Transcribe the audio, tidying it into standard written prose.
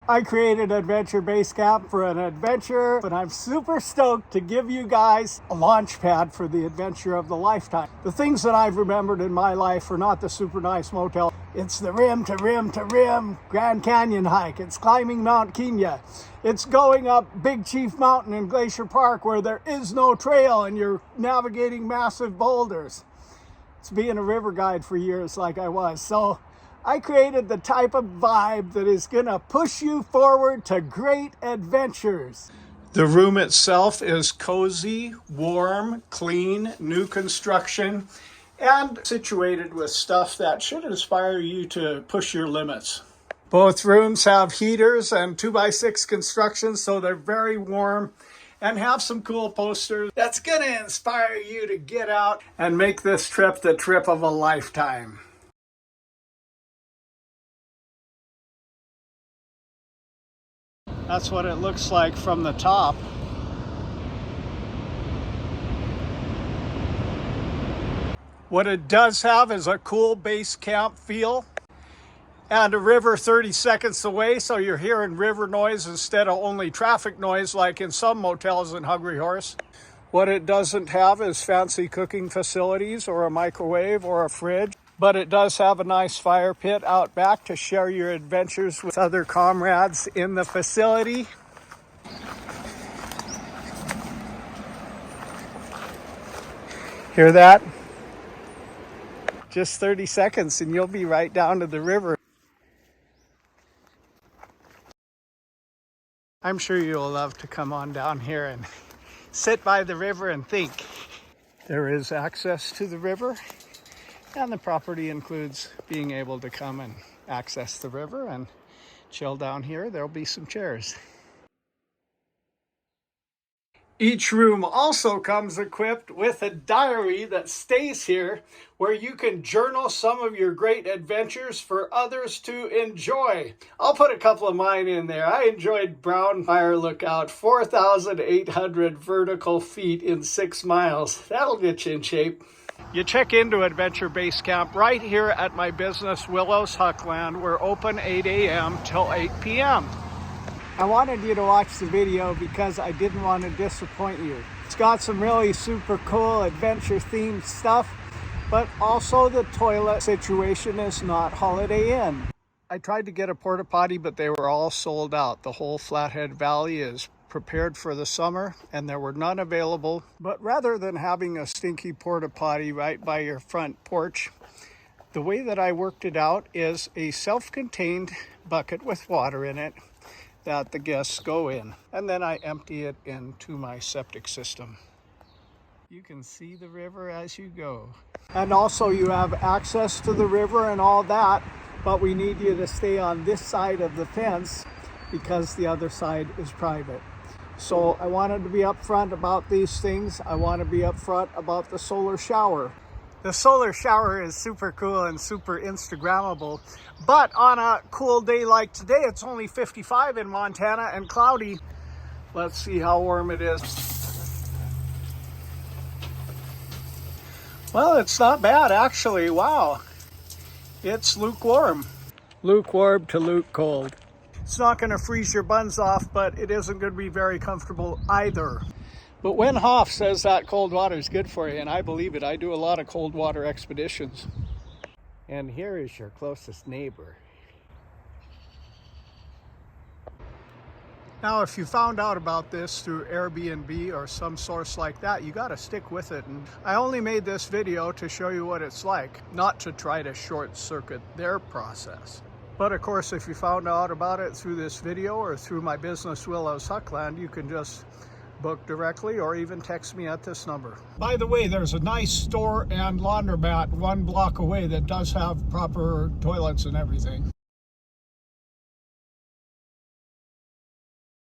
I created Adventure Base Camp for an adventure, and I'm super stoked to give you guys a launch pad for the adventure of the lifetime. The things that I've remembered in my life are not the super nice motel. It's the rim to rim to rim Grand Canyon hike. It's climbing Mount Kenya. It's going up Big Chief Mountain in Glacier Park where there is no trail and you're navigating massive boulders. It's being a river guide for years like I was. So I created the type of vibe that is going to push you forward to great adventures. The room itself is cozy, warm, clean, new construction, and situated with stuff that should inspire you to push your limits. Both rooms have heaters and 2x6 construction, so they're very warm, and have some cool posters that's going to inspire you to get out and make this trip the trip of a lifetime. That's what it looks like from the top. What it does have is a cool base camp feel and a river 30 seconds away, so you're hearing river noise instead of only traffic noise like in some motels in Hungry Horse. What it doesn't have is fancy cooking facilities or a microwave or a fridge, but it does have a nice fire pit out back to share your adventures with other comrades in the facility. Hear that? Just 30 seconds and you'll be right down to the river. I'm sure you'll love to come on down here and sit by the river and think. There is access to the river, and the property includes being able to come and access the river and chill down here. There'll be some chairs. Each room also comes equipped with a diary that stays here where you can journal some of your great adventures for others to enjoy. I'll put a couple of mine in there. I enjoyed Brown Fire Lookout, 4,800 vertical feet in 6 miles. That'll get you in shape. You check into Adventure Base Camp right here at my business, Willows Huckland. We're open 8 a.m. till 8 p.m. I wanted you to watch the video because I didn't want to disappoint you. It's got some really super cool adventure themed stuff, but also the toilet situation is not Holiday Inn. I tried to get a porta potty, but they were all sold out. The whole Flathead Valley is prepared for the summer and there were none available. But rather than having a stinky porta potty right by your front porch, the way that I worked it out is a self-contained bucket with water in it that the guests go in, and then I empty it into my septic system. You can see the river as you go. And also you have access to the river and all that, but we need you to stay on this side of the fence because the other side is private. So I wanted to be upfront about these things. I want to be upfront about the solar shower. The solar shower is super cool and super Instagrammable, but on a cool day like today, it's only 55 in Montana and cloudy. Let's see how warm it is. Well, it's not bad actually. Wow. It's lukewarm. Lukewarm to luke cold. It's not going to freeze your buns off, but it isn't going to be very comfortable either. But Win Hoff says that cold water is good for you, and I believe it. I do a lot of cold water expeditions. And here is your closest neighbor. Now, if you found out about this through Airbnb or some source like that, you got to stick with it. And I only made this video to show you what it's like, not to try to short circuit their process. But of course, if you found out about it through this video or through my business, Willows Huckland, you can just book directly or even text me at this number. By the way, there's a nice store and laundromat 1 block away that does have proper toilets and everything.